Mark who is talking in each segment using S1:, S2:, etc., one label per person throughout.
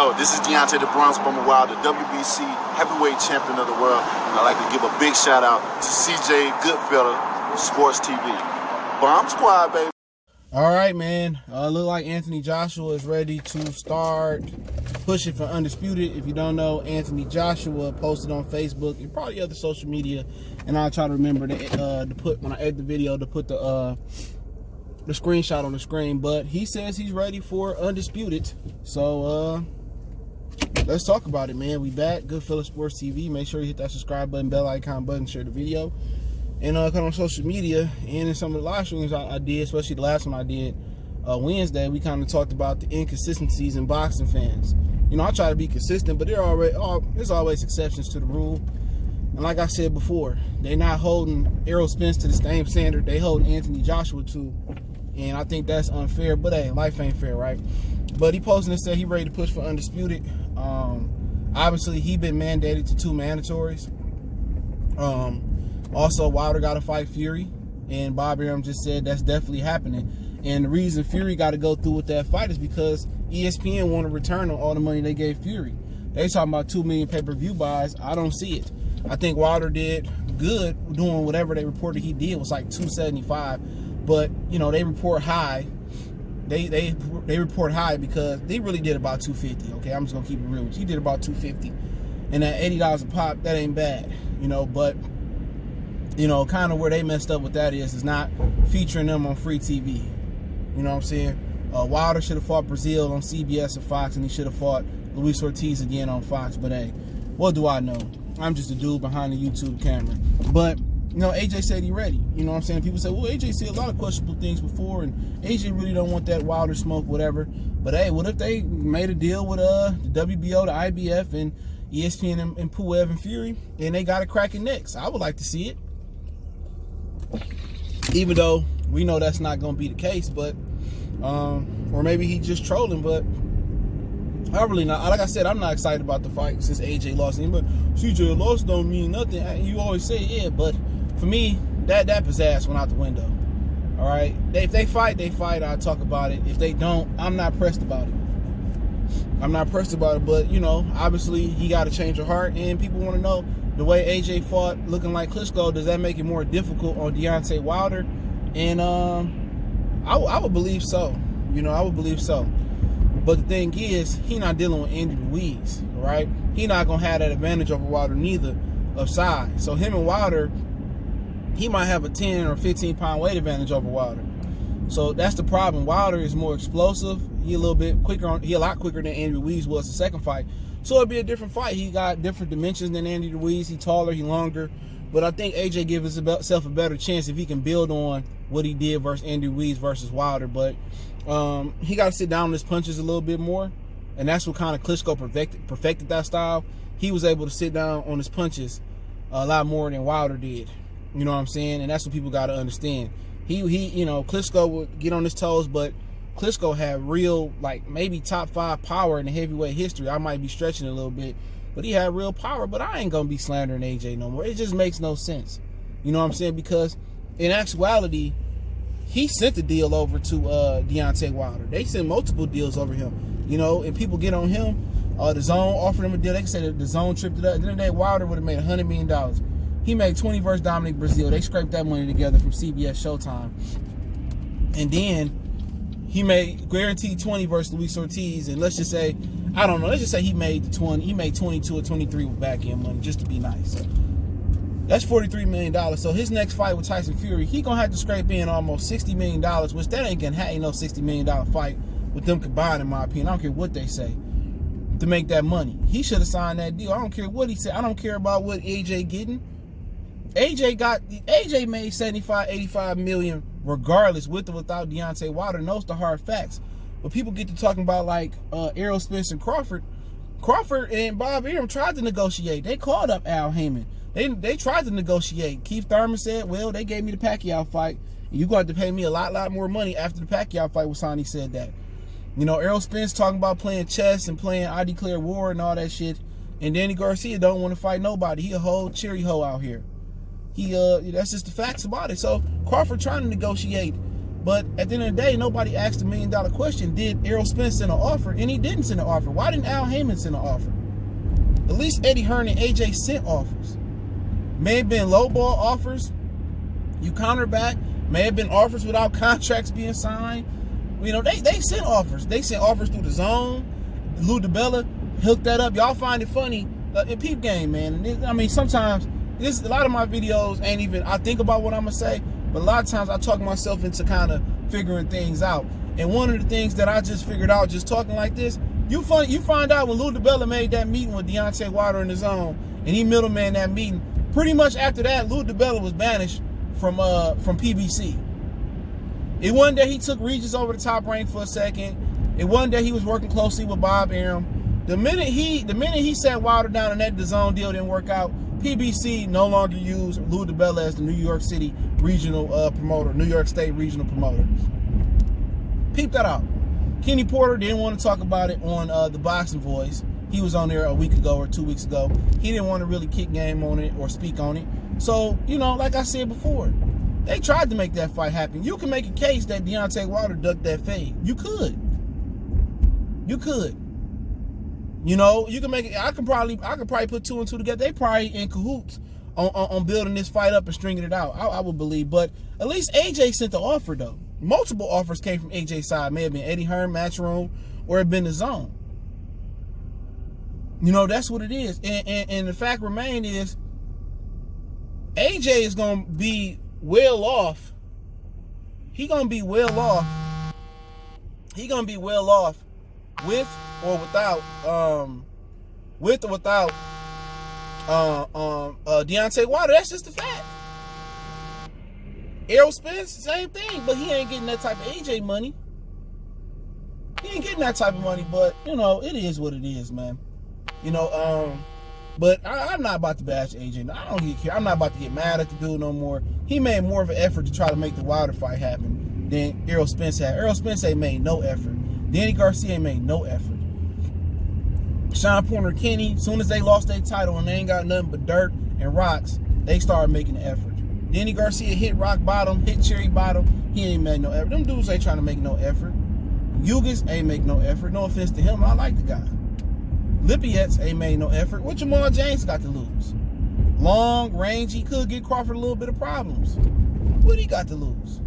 S1: Yo, this is Deontay the Bronx Bomber Wild, the WBC heavyweight champion of the world. And I'd like to give a big shout out to CJ Goodfellow of Sports TV. Bomb Squad, baby.
S2: All right, man. Look like Anthony Joshua is ready to start pushing for Undisputed. If you don't know, Anthony Joshua posted on Facebook and probably other social media, and I'll try to remember to put, when I edit the video, to put the screenshot on the screen. But he says he's ready for Undisputed. So let's talk about it, man. We back. Goodfellow Sports TV. Make sure you hit that subscribe button, bell icon button, share the video. And come on social media and in some of the live streams I did, especially the last one I did Wednesday, we kind of talked about the inconsistencies in boxing fans. You know, I try to be consistent, but there's always exceptions to the rule. And like I said before, they're not holding Errol Spence to the same standard they hold Anthony Joshua to. And I think that's unfair, but hey, life ain't fair, right? But he posted and said he ready to push for Undisputed. Obviously, he been mandated to 2 mandatories. Also, Wilder got to fight Fury, and Bob Arum just said that's definitely happening. And the reason Fury got to go through with that fight is because ESPN want to return on all the money they gave Fury. They talking about 2 million pay-per-view buys. I don't see it. I think Wilder did good doing whatever they reported he did. It was like 275, but you know they report high. They report high because they really did about 250. Okay, I'm just gonna keep it real. He did about 250, and at $80 a pop, that ain't bad, you know. But you know, kind of where they messed up with that is not featuring them on free TV. You know what I'm saying? Wilder should have fought Brazil on CBS or Fox, and he should have fought Luis Ortiz again on Fox. But hey, what do I know? I'm just a dude behind the YouTube camera. But you know, AJ said he ready. You know what I'm saying? People say, well, AJ said a lot of questionable things before, and AJ really don't want that Wilder smoke, whatever. But hey, what if they made a deal with the WBO, the IBF, and ESPN and Puev and Fury, and they got it cracking next? I would like to see it. Even though we know that's not going to be the case, but or maybe he's just trolling, but I really not. Like I said, I'm not excited about the fight since AJ lost. But CJ lost don't mean nothing. You always say, yeah, but for me, that pizzazz went out the window. All right, if they fight, they fight. I'll talk about it. If they don't, I'm not pressed about it. I'm not pressed about it, but you know, obviously he got to change of heart, and people want to know the way AJ fought, looking like Klitschko. Does that make it more difficult on Deontay Wilder? And I would believe so. You know, I would believe so. But the thing is, he not dealing with Andy Ruiz, right? He not gonna have that advantage over Wilder neither of size. So him and Wilder, he might have a 10 or 15 pound weight advantage over Wilder. So that's the problem. Wilder is more explosive. He a little bit quicker. He a lot quicker than Andy Ruiz was the second fight. So it'd be a different fight. He got different dimensions than Andy Ruiz. He taller, he longer. But I think AJ gives himself a better chance if he can build on what he did versus Andy Ruiz versus Wilder. But he got to sit down on his punches a little bit more. And that's what kind of Klitschko perfected that style. He was able to sit down on his punches a lot more than Wilder did. You know what I'm saying? And that's what people got to understand. He you know, Klitschko would get on his toes, but Klitschko had real, like, maybe top 5 power in the heavyweight history. I might be stretching a little bit, but he had real power. But I ain't going to be slandering AJ no more. It just makes no sense. You know what I'm saying? Because in actuality, he sent the deal over to Deontay Wilder. They sent multiple deals over him. You know, and people get on him. The DAZN offered him a deal. They said the DAZN tripped it up. At the end of the day, Wilder would have made $100 million. He made 20 versus Dominic Brazil. They scraped that money together from CBS Showtime. And then he made guaranteed 20 versus Luis Ortiz. And let's just say, I don't know, let's just say he made 20. He made 22 or 23 with back end money, just to be nice. That's $43 million. So his next fight with Tyson Fury, he gonna have to scrape in almost $60 million, which that ain't no $60 million fight with them combined, in my opinion. I don't care what they say, to make that money. He should have signed that deal. I don't care what he said. I don't care about what AJ getting. AJ made 75, 85 million regardless, with or without Deontay Wilder. Knows the hard facts. But people get to talking about like Errol Spence and Crawford. Crawford and Bob Arum tried to negotiate. They called up Al Heyman. They tried to negotiate. Keith Thurman said, well, they gave me the Pacquiao fight. You're going to have to pay me a lot more money after the Pacquiao fight. Wasani said that. You know, Errol Spence talking about playing chess and playing I Declare War and all that shit. And Danny Garcia don't want to fight nobody. He a whole cherry hoe out here. That's just the facts about it. So Crawford trying to negotiate But at the end of the day, nobody asked the $1 million question. Did Errol Spence send an offer? And he didn't send an offer. Why didn't Al Heyman send an offer? At least Eddie Hearn and AJ sent offers. May have been lowball offers. You counter back. May have been offers without contracts being signed. You know, they sent offers. They sent offers through the DAZN. Lou DiBella hooked that up. Y'all find it funny in peep game, man. And I mean, sometimes a lot of my videos ain't even, I think about what I'm going to say, but a lot of times I talk myself into kind of figuring things out. And one of the things that I just figured out just talking like this, you find out when Lou DiBella made that meeting with Deontay Wilder in the DAZN, and he middleman that meeting, pretty much after that, Lou DiBella was banished from PBC. It wasn't that he took Regis over the top rank for a second. It wasn't that he was working closely with Bob Arum. The minute he sat Wilder down and that DAZN deal didn't work out, PBC no longer used Lou DiBella as the New York City regional promoter, New York State regional promoter. Peep that out. Kenny Porter didn't want to talk about it on the Boxing Voice. He was on there a week ago or 2 weeks ago. He didn't want to really kick game on it or speak on it. So, you know, like I said before, they tried to make that fight happen. You can make a case that Deontay Wilder ducked that fade. You could. You could. You know, you can make it. I could probably put 2 and 2 together. They probably in cahoots on building this fight up and stringing it out. I would believe. But at least AJ sent the offer, though. Multiple offers came from AJ's side. May have been Eddie Hearn, Matchroom, or it been the DAZN. You know, that's what it is. And the fact remain is AJ is going to be well off. He going to be well off. He going to be well off with or without Deontay Wilder. That's just the fact. Errol Spence, same thing, but he ain't getting that type of AJ money. He ain't getting that type of money, but you know, it is what it is, man. You know, but I'm not about to bash AJ. I don't care. I'm not about to get mad at the dude no more. He made more of an effort to try to make the Wilder fight happen than Errol Spence had. Errol Spence ain't made no effort. Danny Garcia ain't made no effort. Sean Porter Kenny, as soon as they lost their title and they ain't got nothing but dirt and rocks, they started making an effort. Danny Garcia hit rock bottom, hit cherry bottom. He ain't made no effort. Them dudes ain't trying to make no effort. Yugas ain't make no effort. No offense to him. I like the guy. Lippiets ain't made no effort. What Jamal James got to lose? Long, rangy, could get Crawford a little bit of problems. What he got to lose?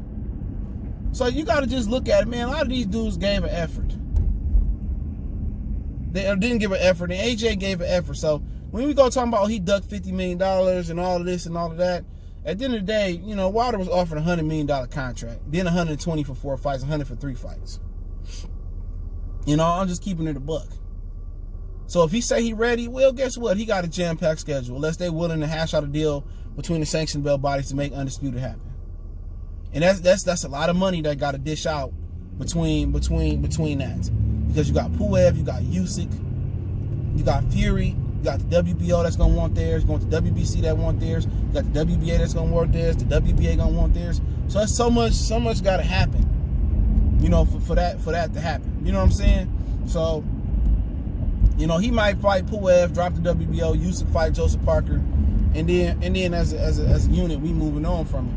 S2: So you got to just look at it, man. A lot of these dudes gave an effort. They didn't give an effort, and AJ gave an effort. So when we go talking about he ducked $50 million and all of this and all of that, at the end of the day, you know, Wilder was offered a $100 million contract, then 120 for 4 fights, 100 for 3 fights. You know, I'm just keeping it a buck. So if he say he ready, well, guess what? He got a jam-packed schedule, unless they're willing to hash out a deal between the sanctioned belt bodies to make Undisputed happen. And that's a lot of money that got to dish out between that. Because you got Puev, you got Usyk, you got Fury, you got the WBO that's gonna want theirs, going to WBC that want theirs, you got the WBA that's gonna want theirs, the WBA gonna want theirs. So that's so much gotta happen, you know, for that to happen. You know what I'm saying? So, you know, he might fight Puev, drop the WBO, Usyk fight Joseph Parker, and then as a unit, we moving on from it.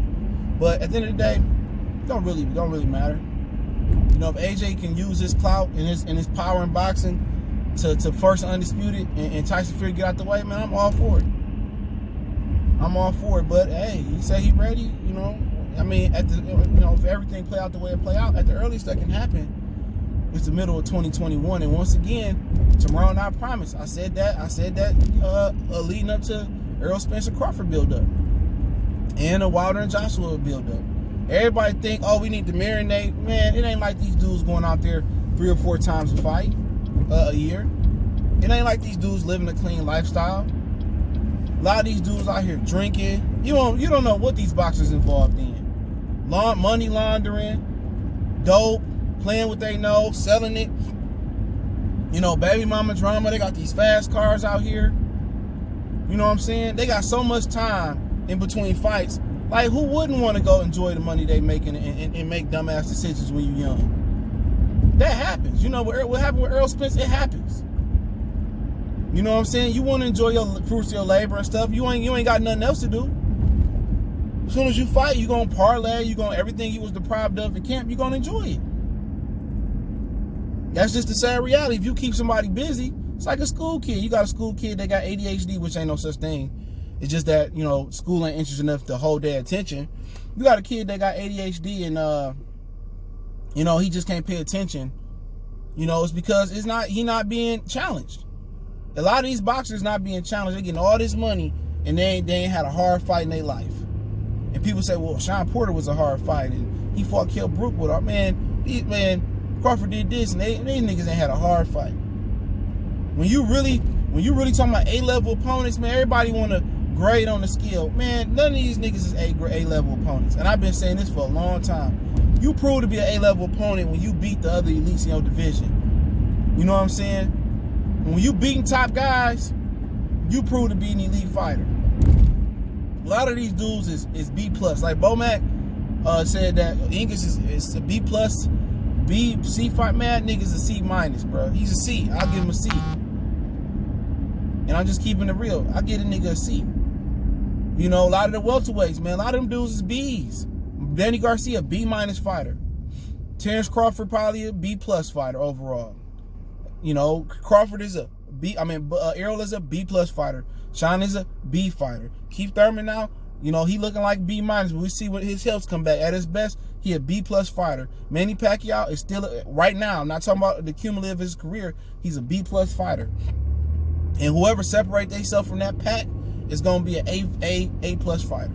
S2: But at the end of the day, don't really matter. You know, if AJ can use his clout and his power in boxing to first Undisputed and Tyson Fury get out the way, man, I'm all for it. I'm all for it. But hey, he said he ready. You know, I mean, if everything play out the way it play out, at the earliest that can happen, it's the middle of 2021. And once again, tomorrow night promise. I said that leading up to Errol Spencer Crawford build up and a Wilder and Joshua build up. Everybody think, oh, we need to marinate. Man, it ain't like these dudes going out there 3 or 4 times a fight a year. It ain't like these dudes living a clean lifestyle. A lot of these dudes out here drinking. You don't know what these boxers involved in. Money laundering, dope, playing what they know, selling it. You know, baby mama drama. They got these fast cars out here. You know what I'm saying? They got so much time in between fights. Like, who wouldn't want to go enjoy the money they making and make dumbass decisions when you're young? That happens. You know what happened with Errol Spence? It happens. You know what I'm saying? You want to enjoy your fruits of your labor and stuff. You ain't got nothing else to do. As soon as you fight, you're going to parlay, everything you was deprived of in camp, you're going to enjoy it. That's just the sad reality. If you keep somebody busy, it's like a school kid. You got a school kid that got ADHD, which ain't no such thing. It's just that, school ain't interested enough to hold their attention. You got a kid that got ADHD and, he just can't pay attention. It's because he not being challenged. A lot of these boxers not being challenged. They're getting all this money and they ain't had a hard fight in their life. And people say, well, Sean Porter was a hard fight and he fought Kell Brook with her. Man, Crawford did this and they niggas ain't had a hard fight. When you really talking about A-level opponents, man, everybody want to grade on the scale. Man, none of these niggas is A-level opponents. And I've been saying this for a long time. You prove to be an A-level opponent when you beat the other elites in your division. You know what I'm saying? When you beating top guys, you prove to be an elite fighter. A lot of these dudes is B+. Like Bomac said that Ingus is a B+, C fight. Man, that nigga's a C-, bro. He's a C. I'll give him a C. And I'm just keeping it real. I get a nigga a C. A lot of the welterweights, man, a lot of them dudes is B's. Danny Garcia, B- fighter. Terrence Crawford probably a B+ fighter overall. Crawford is a B. Errol is a B+ fighter. Sean is a B fighter. Keith Thurman now, he looking like B-. But we see what his health's come back. At his best, he a B+ fighter. Manny Pacquiao is still, right now, I'm not talking about the cumulative of his career, he's a B+ fighter. And whoever separate themselves from that pack is going to be an A+ fighter.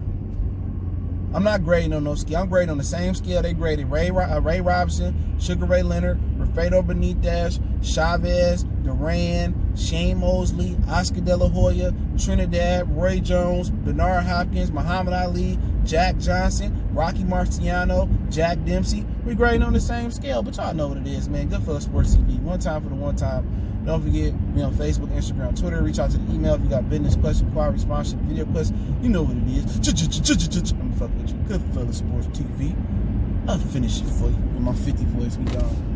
S2: I'm not grading on no scale. I'm grading on the same scale they graded Ray Robinson, Sugar Ray Leonard, Rafael Benitez, Chavez, Duran, Shane Mosley, Oscar De La Hoya, Trinidad, Roy Jones, Bernard Hopkins, Muhammad Ali, Jack Johnson, Rocky Marciano, Jack Dempsey. We grading on the same scale, but y'all know what it is, man. Goodfellas Sports TV. One time for the one time. Don't forget, Facebook, Instagram, Twitter. Reach out to the email if you got business questions, inquiry, sponsorship, video questions. You know what it is. I'm fucking with you. Goodfellas Sports TV. I'll finish it for you in my 50 voice. We gone.